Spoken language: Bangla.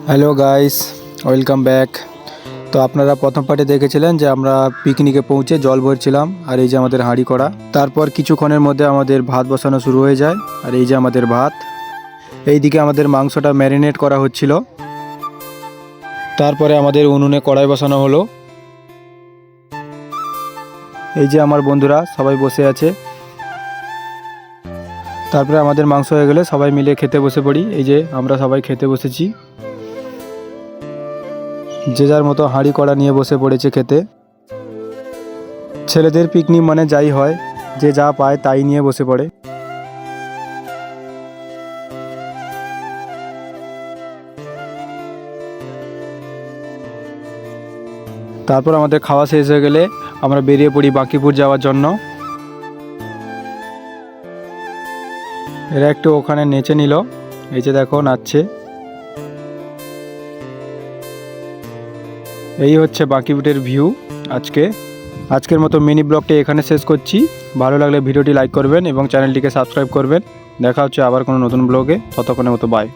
Hello guys, welcome back. তো আপনারা প্রথম পার্টে দেখেছিলেন যে আমরা পিকনিকে পৌঁছে জল ভরছিলাম, আর এই যে আমাদের হাঁড়ি করা। তারপর কিছুক্ষণের মধ্যে আমাদের ভাত বসানো শুরু হয়ে যায়, আর এই যে আমাদের ভাত। এইদিকে আমাদের মাংসটা ম্যারিনেট করা হচ্ছিল। তারপরে আমাদের উনুনে কড়াই বসানো হলো। এই যে আমার বন্ধুরা সবাই বসে আছে। তারপরে আমাদের মাংস হয়ে গেলে সবাই মিলে খেতে বসে পড়ি। এই যে আমরা সবাই খেতে বসেছি, যে যার মতো হাঁড়ি কড়া নিয়ে বসে পড়েছে খেতে। ছেলেদের পিকনিক মানে যাই হয়, যে যা পায় তাই নিয়ে বসে পড়ে। তারপর আমাদের খাওয়া শেষ হয়ে গেলে আমরা বেরিয়ে পড়ি বাঁকিপুর যাওয়ার জন্য। এরা একটু ওখানে নেচে নিল, এই যে দেখো নাচছে। এই হচ্ছে বাঁকিপুরের ভিউ। আজকের মতো মিনি ব্লগটি এখানে শেষ করছি। ভালো লাগলে ভিডিওটি লাইক করবেন এবং চ্যানেলটিকে সাবস্ক্রাইব করবেন। দেখা হচ্ছে আবার কোনো নতুন ব্লগে। ততক্ষণের মতো বাই।